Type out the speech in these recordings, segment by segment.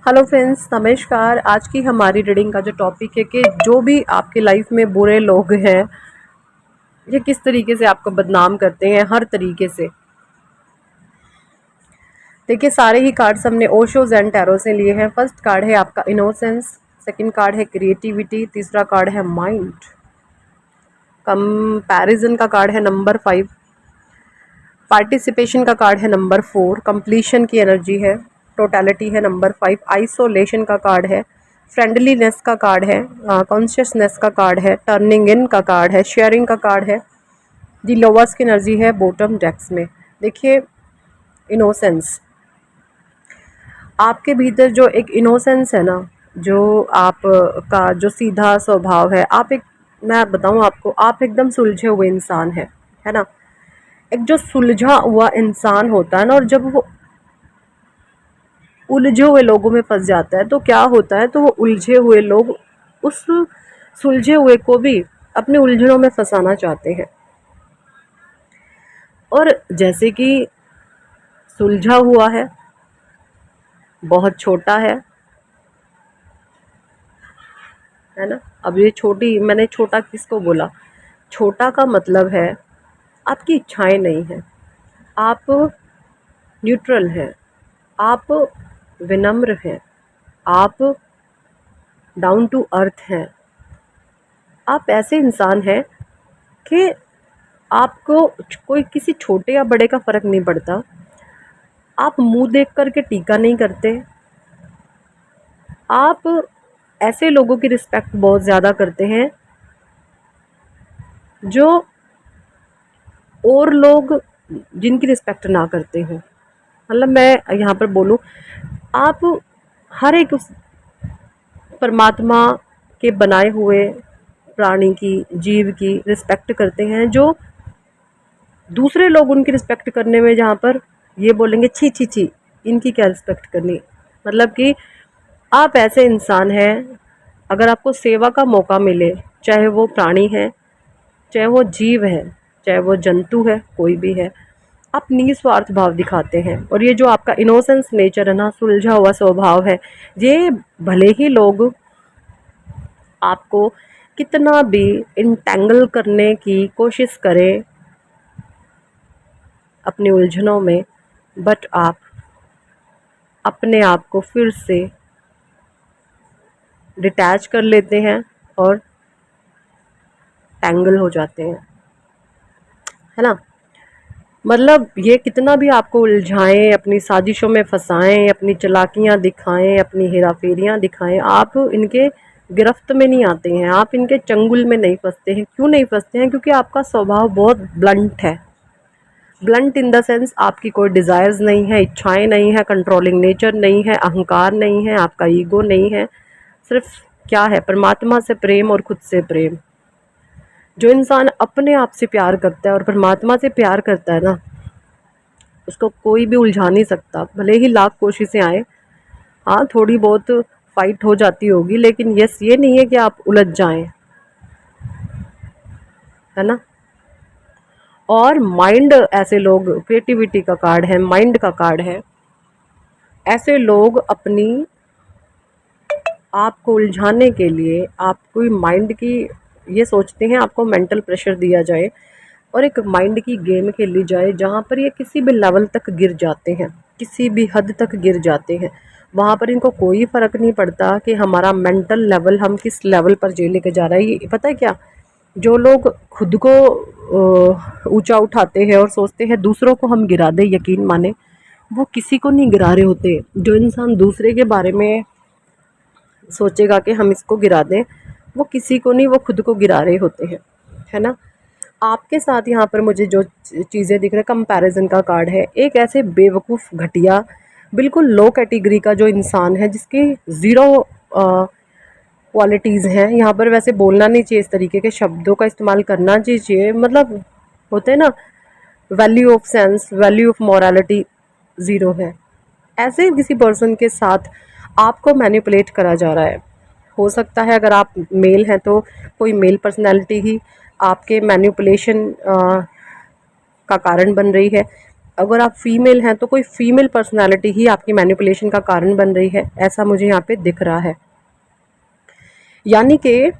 Hello friends, नमस्कार। आज की हमारी रीडिंग का जो टॉपिक है कि जो भी आपकी लाइफ में बुरे लोग हैं ये किस तरीके से आपको बदनाम करते हैं, हर तरीके से। देखिए, सारे ही कार्ड्स हमने ओशोज एंड टैरो से लिए हैं। फर्स्ट कार्ड है आपका इनोसेंस, सेकंड कार्ड है क्रिएटिविटी, तीसरा कार्ड है माइंड, कंपैरिजन का कार्ड है नंबर 5, पार्टिसिपेशन का कार्ड है नंबर 4, कंप्लीशन की एनर्जी है, टोटलिटी है नंबर 5, आइसोलेशन का कार्ड है, फ्रेंडलीनेस का कार्ड है, कॉन्शियसनेस का कार्ड है, टर्निंग इन का कार्ड है, शेयरिंग का कार्ड है, दी लोवर्स की एनर्जी है बॉटम डेक्स में। देखिए, इनोसेंस, आपके भीतर जो एक इनोसेंस है ना, जो आप का जो सीधा स्वभाव है, मैं बताऊं आपको, आप एकदम सुलझे हुए इंसान है ना। एक जो सुलझा हुआ इंसान होता है ना, और जब वो उलझे हुए लोगों में फंस जाता है तो क्या होता है, तो वो उलझे हुए लोग उस सुलझे हुए को भी अपने उलझनों में फंसाना चाहते हैं। और जैसे कि सुलझा हुआ बहुत छोटा है ना। अब ये छोटी, मैंने छोटा किसको बोला? छोटा का मतलब है आपकी इच्छाएं नहीं है, आप न्यूट्रल हैं, आप विनम्र हैं, आप डाउन टू अर्थ हैं, आप ऐसे इंसान हैं कि आपको कोई किसी छोटे या बड़े का फ़र्क नहीं पड़ता। आप मुंह देख कर के टीका नहीं करते। आप ऐसे लोगों की रिस्पेक्ट बहुत ज़्यादा करते हैं जो और लोग जिनकी रिस्पेक्ट ना करते हों। मतलब मैं यहाँ पर बोलूँ, आप हर एक उस परमात्मा के बनाए हुए प्राणी की, जीव की रिस्पेक्ट करते हैं, जो दूसरे लोग उनकी रिस्पेक्ट करने में जहाँ पर ये बोलेंगे छी छी छी, इनकी क्या रिस्पेक्ट करनी। मतलब कि आप ऐसे इंसान हैं, अगर आपको सेवा का मौका मिले, चाहे वो प्राणी है, चाहे वो जीव है, चाहे वो जंतु है, कोई भी है, आप निस्वार्थ भाव दिखाते हैं। और ये जो आपका इनोसेंस नेचर है ना, सुलझा हुआ स्वभाव है, ये भले ही लोग आपको कितना भी इंटेंगल करने की कोशिश करें अपनी उलझनों में, बट आप अपने आप को फिर से डिटैच कर लेते हैं और टैंगल हो जाते हैं, है ना। मतलब ये कितना भी आपको उलझाएं, अपनी साजिशों में फंसाएं, अपनी चालाकियां दिखाएं, अपनी हेराफेरियां दिखाएं, आप इनके गिरफ्त में नहीं आते हैं, आप इनके चंगुल में नहीं फंसते हैं। क्यों नहीं फंसते हैं? क्योंकि आपका स्वभाव बहुत ब्लंट है। ब्लंट इन द सेंस, आपकी कोई डिज़ायर्स नहीं है, इच्छाएं नहीं है, कंट्रोलिंग नेचर नहीं है, अहंकार नहीं है, आपका ईगो नहीं है। सिर्फ क्या है? परमात्मा से प्रेम और खुद से प्रेम। जो इंसान अपने आप से प्यार करता है और परमात्मा से प्यार करता है ना, उसको कोई भी उलझा नहीं सकता, भले ही लाख कोशिशें आए। हाँ, थोड़ी बहुत फाइट हो जाती होगी, लेकिन यस, ये नहीं है कि आप उलझ जाएं, है ना। और माइंड, ऐसे लोग, क्रिएटिविटी का कार्ड है, माइंड का कार्ड है। ऐसे लोग अपनी आपको उलझाने के लिए, आपको माइंड की, ये सोचते हैं आपको मेंटल प्रेशर दिया जाए और एक माइंड की गेम खेली जाए, जहाँ पर ये किसी भी लेवल तक गिर जाते हैं, किसी भी हद तक गिर जाते हैं। वहाँ पर इनको कोई फ़र्क नहीं पड़ता कि हमारा मेंटल लेवल हम किस लेवल पर जे लेके जा रहा है। ये पता है क्या, जो लोग खुद को ऊंचा उठाते हैं और सोचते हैं दूसरों को हम गिरा दें, यकीन माने वो किसी को नहीं गिरा रहे होते। जो इंसान दूसरे के बारे में सोचेगा कि हम इसको गिरा दें, वो किसी को नहीं, वो खुद को गिरा रहे होते हैं, है ना। आपके साथ यहाँ पर मुझे जो चीज़ें दिख रही है, कंपैरिजन का कार्ड है। एक ऐसे बेवकूफ़, घटिया, बिल्कुल लो कैटेगरी का जो इंसान है, जिसकी ज़ीरो क्वालिटीज़ हैं। यहाँ पर वैसे बोलना नहीं चाहिए, इस तरीके के शब्दों का इस्तेमाल करना चाहिए, मतलब होते हैं ना, value of sense, value of morality zero है। ऐसे किसी पर्सन के साथ आपको मैनिपुलेट करा जा रहा है। हो सकता है अगर आप मेल हैं तो कोई मेल पर्सनैलिटी ही आपके मैनिपुलेशन का कारण बन रही है। अगर आप फीमेल हैं तो कोई फीमेल पर्सनालिटी ही आपकी मैनिपुलेशन का कारण बन रही है, ऐसा मुझे यहाँ पे दिख रहा है। यानी कि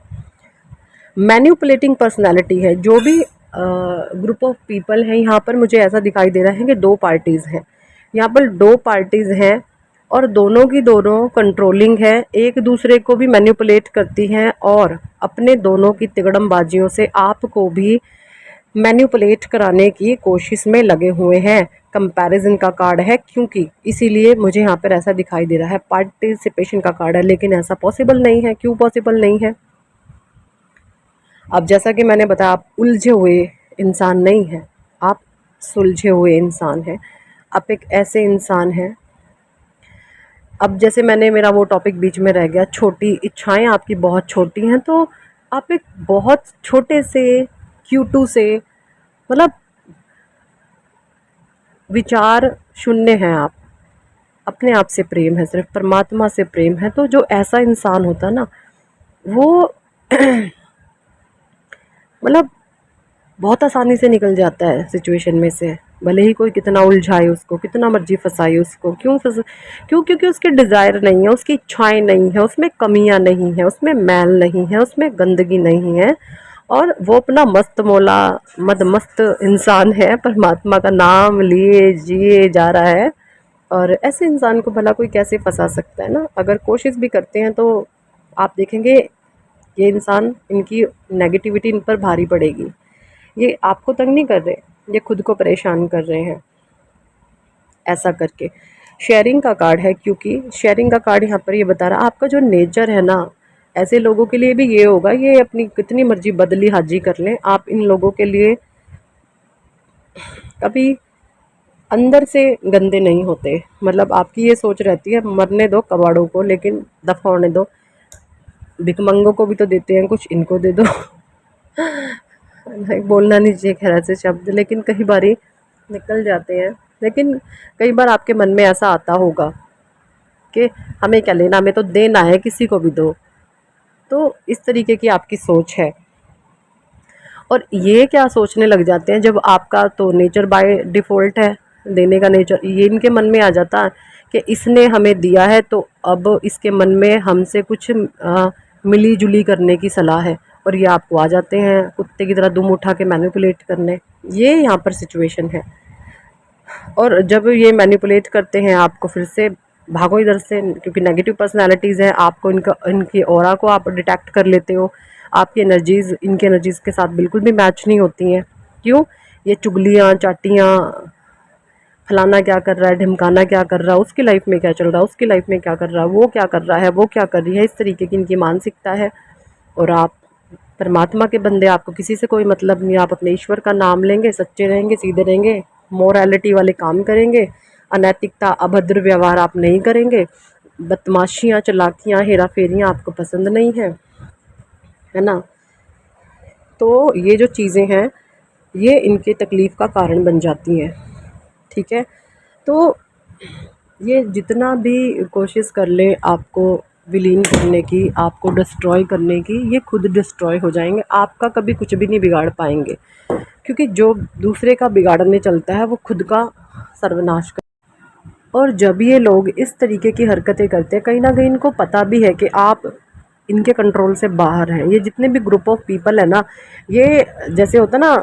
मैनिपुलेटिंग पर्सनालिटी है जो भी ग्रुप ऑफ पीपल हैं, यहाँ पर मुझे ऐसा दिखाई दे रहा है कि दो पार्टीज़ हैं, यहाँ पर दो पार्टीज़ हैं और दोनों की दोनों कंट्रोलिंग है, एक दूसरे को भी मैनिपुलेट करती हैं और अपने दोनों की तिगड़मबाजियों से आपको भी मैनिपुलेट कराने की कोशिश में लगे हुए हैं। कंपैरिजन का कार्ड है, क्योंकि इसीलिए मुझे यहाँ पर ऐसा दिखाई दे रहा है। पार्टिसिपेशन का कार्ड है, लेकिन ऐसा पॉसिबल नहीं है। क्यों पॉसिबल नहीं है? अब जैसा कि मैंने बताया, आप उलझे हुए इंसान नहीं हैं, आप सुलझे हुए इंसान हैं। आप एक ऐसे इंसान हैं, अब जैसे मेरा वो टॉपिक बीच में रह गया, छोटी इच्छाएं आपकी बहुत छोटी हैं, तो आप एक बहुत छोटे से क्यूटू से, मतलब विचार शून्य हैं आप, अपने आप से प्रेम है, सिर्फ परमात्मा से प्रेम है। तो जो ऐसा इंसान होता है ना, वो मतलब बहुत आसानी से निकल जाता है सिचुएशन में से, भले ही कोई कितना उलझाए उसको, कितना मर्जी फंसाए उसको। क्यों? क्योंकि उसके डिज़ायर नहीं है, उसकी इच्छाएं नहीं है, उसमें कमियां नहीं है, उसमें मैल नहीं है, उसमें गंदगी नहीं है, और वो अपना मस्त मौला मदमस्त इंसान है, परमात्मा का नाम लिए जिए जा रहा है। और ऐसे इंसान को भला कोई कैसे फंसा सकता है ना? अगर कोशिश भी करते हैं तो आप देखेंगे ये इंसान, इनकी नेगेटिविटी इन पर भारी पड़ेगी। ये आपको तंग नहीं कर रहे, ये खुद को परेशान कर रहे हैं ऐसा करके। शेयरिंग का कार्ड है, क्योंकि शेयरिंग का कार्ड यहाँ पर ये बता रहा है आपका जो नेचर है ना, ऐसे लोगों के लिए भी ये होगा, ये अपनी कितनी मर्जी बदली हाजी कर लें, आप इन लोगों के लिए कभी अंदर से गंदे नहीं होते। मतलब आपकी ये सोच रहती है, मरने दो कबाड़ों को, लेकिन दफ़ा होने दो, भिकमंगों को भी तो देते हैं कुछ, इनको दे दो। नहीं, बोलना नहीं चाहिए खैर ऐसे शब्द, लेकिन कई बारी निकल जाते हैं। लेकिन कई बार आपके मन में ऐसा आता होगा कि हमें क्या लेना, हमें तो देना है, किसी को भी दो। तो इस तरीके की आपकी सोच है। और ये क्या सोचने लग जाते हैं, जब आपका तो नेचर बाय डिफ़ॉल्ट है देने का नेचर, ये इनके मन में आ जाता है कि इसने हमें दिया है तो अब इसके मन में हमसे कुछ मिली जुली करने की सलाह है, और ये आपको आ जाते हैं कुत्ते की तरह दुम उठा के मैनिपुलेट करने। ये यहाँ पर सिचुएशन है। और जब ये मैनिपुलेट करते हैं आपको, फिर से भागो इधर से, क्योंकि नेगेटिव पर्सनालिटीज़ हैं, आपको इनकी ऑरा को आप डिटेक्ट कर लेते हो। आपकी एनर्जीज़ इनकी एनर्जीज़ के साथ बिल्कुल भी मैच नहीं होती हैं। क्यों? ये चुगलियाँ चाटियाँ, फलाना क्या कर रहा है, ढिमकाना क्या कर रहा है, उसकी लाइफ में क्या चल रहा है, उसकी लाइफ में क्या कर रहा है, वो क्या कर रहा है, वो क्या कर रही है, इस तरीके की इनकी मानसिकता है। और आप परमात्मा के बंदे, आपको किसी से कोई मतलब नहीं, आप अपने ईश्वर का नाम लेंगे, सच्चे रहेंगे, सीधे रहेंगे, मोरालिटी वाले काम करेंगे, अनैतिकता अभद्र व्यवहार आप नहीं करेंगे, बदमाशियाँ चालाकियाँ हेरा फेरियाँ आपको पसंद नहीं है ना? तो ये जो चीज़ें हैं, ये इनके तकलीफ़ का कारण बन जाती हैं। ठीक है? तो ये जितना भी कोशिश कर लें आपको विलीन करने की, आपको डिस्ट्रॉय करने की, ये खुद डिस्ट्रॉय हो जाएंगे, आपका कभी कुछ भी नहीं बिगाड़ पाएंगे। क्योंकि जो दूसरे का बिगाड़ने चलता है वो खुद का सर्वनाश कर। और जब ये लोग इस तरीके की हरकतें करते हैं, कहीं ना कहीं इनको पता भी है कि आप इनके कंट्रोल से बाहर हैं। ये जितने भी ग्रुप ऑफ पीपल है ना, ये जैसे होता है ना,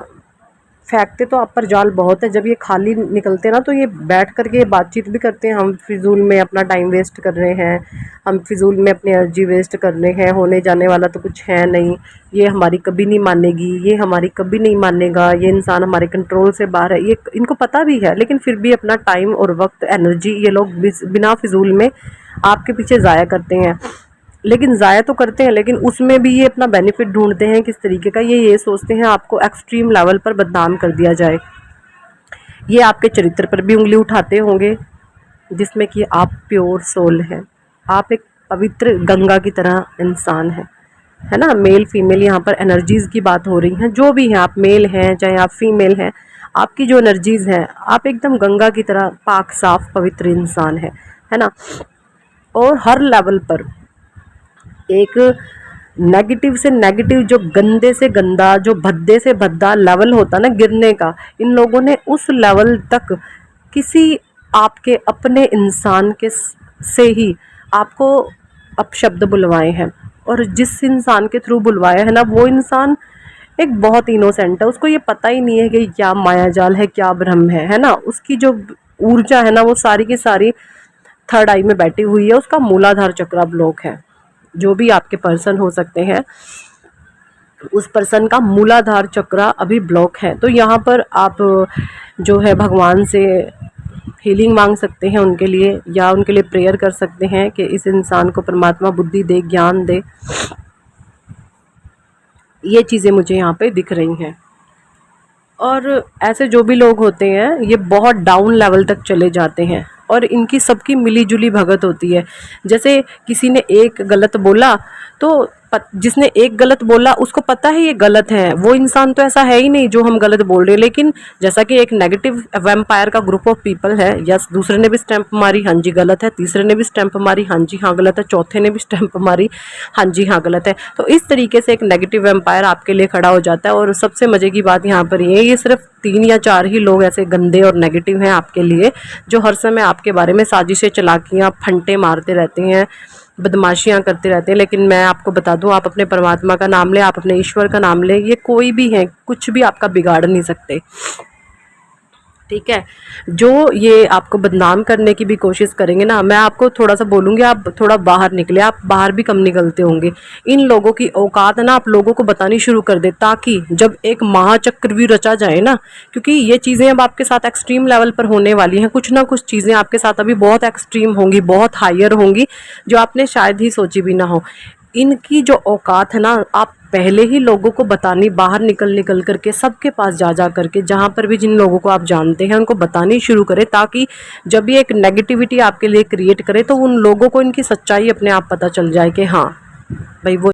फेंकते तो आप पर जाल बहुत है, जब ये खाली निकलते हैं ना, तो ये बैठ करके बातचीत भी करते हैं, हम फिजूल में अपना टाइम वेस्ट कर रहे हैं, हम फिजूल में अपनी एनर्जी वेस्ट कर रहे हैं, होने जाने वाला तो कुछ है नहीं, ये हमारी कभी नहीं मानेगी, ये हमारी कभी नहीं मानेगा, ये इंसान हमारे कंट्रोल से बाहर है, ये इनको पता भी है, लेकिन फिर भी अपना टाइम और वक्त एनर्जी ये लोग बिना फिजूल में आपके पीछे ज़ाया करते हैं। लेकिन ज़ाया तो करते हैं, लेकिन उसमें भी ये अपना बेनिफिट ढूंढते हैं किस तरीके का, ये सोचते हैं आपको एक्सट्रीम लेवल पर बदनाम कर दिया जाए। ये आपके चरित्र पर भी उंगली उठाते होंगे, जिसमें कि आप प्योर सोल हैं, आप एक पवित्र गंगा की तरह इंसान है ना? मेल फीमेल यहाँ पर एनर्जीज़ की बात हो रही है, जो भी हैं, आप मेल हैं चाहे आप फीमेल हैं, आपकी जो एनर्जीज़ हैं, आप एकदम गंगा की तरह पाक साफ पवित्र इंसान है ना? और हर लेवल पर एक नेगेटिव से नेगेटिव, जो गंदे से गंदा, जो भद्दे से भद्दा लेवल होता ना गिरने का, इन लोगों ने उस लेवल तक किसी आपके अपने इंसान के से ही आपको अपशब्द बुलवाए हैं, और जिस इंसान के थ्रू बुलवाया है ना, वो इंसान एक बहुत इनोसेंट है, उसको ये पता ही नहीं है कि क्या माया जाल है, क्या भ्रम है ना। उसकी जो ऊर्जा है ना, वो सारी की सारी थर्ड आई में बैठी हुई है, उसका मूलाधार चक्र ब्लॉक है। जो भी आपके पर्सन हो सकते हैं, उस पर्सन का मूलाधार चक्र अभी ब्लॉक है। तो यहाँ पर आप जो है भगवान से हीलिंग मांग सकते हैं उनके लिए, या उनके लिए प्रेयर कर सकते हैं कि इस इंसान को परमात्मा बुद्धि दे, ज्ञान दे। ये चीज़ें मुझे यहाँ पे दिख रही हैं। और ऐसे जो भी लोग होते हैं ये बहुत डाउन लेवल तक चले जाते हैं, और इनकी सबकी मिली जुली भगत होती है। जैसे किसी ने एक गलत बोला, तो जिसने एक गलत बोला उसको पता है ये गलत है, वो इंसान तो ऐसा है ही नहीं जो हम गलत बोल रहे हैं। लेकिन जैसा कि एक नेगेटिव वैम्पायर का ग्रुप ऑफ पीपल है, यस, दूसरे ने भी स्टैंप मारी, हाँ जी गलत है, तीसरे ने भी स्टैंप मारी, हाँ जी हाँ गलत है, चौथे ने भी स्टैंप मारी, हाँ जी हाँ गलत है। तो इस तरीके से एक नेगेटिव वैम्पायर आपके लिए खड़ा हो जाता है। और सबसे मजे की बात यहाँ पर ये सिर्फ 3 या 4 ही लोग ऐसे गंदे और नेगेटिव हैं आपके लिए, जो हर समय आपके बारे में साजिशें, चालाकियाँ, फंटे मारते रहते हैं, बदमाशियां करते रहते हैं। लेकिन मैं आपको बता दूं, आप अपने परमात्मा का नाम लें, आप अपने ईश्वर का नाम लें, ये कोई भी है कुछ भी आपका बिगाड़ नहीं सकते, ठीक है। जो ये आपको बदनाम करने की भी कोशिश करेंगे ना, मैं आपको थोड़ा सा बोलूँगी, आप थोड़ा बाहर निकले, आप बाहर भी कम निकलते होंगे। इन लोगों की औकात है ना, आप लोगों को बतानी शुरू कर दे, ताकि जब एक महाचक्र भी रचा जाए ना, क्योंकि ये चीज़ें अब आपके साथ एक्सट्रीम लेवल पर होने वाली हैं। कुछ ना कुछ चीज़ें आपके साथ अभी बहुत एक्सट्रीम होंगी, बहुत हायर होंगी, जो आपने शायद ही सोची भी ना हो। इनकी जो औकात है ना, आप पहले ही लोगों को बतानी, बाहर निकल निकल करके सबके पास जा जा करके, जहाँ पर भी जिन लोगों को आप जानते हैं उनको बतानी शुरू करें, ताकि जब ये एक नेगेटिविटी आपके लिए क्रिएट करे तो उन लोगों को इनकी सच्चाई अपने आप पता चल जाए कि हाँ भाई वो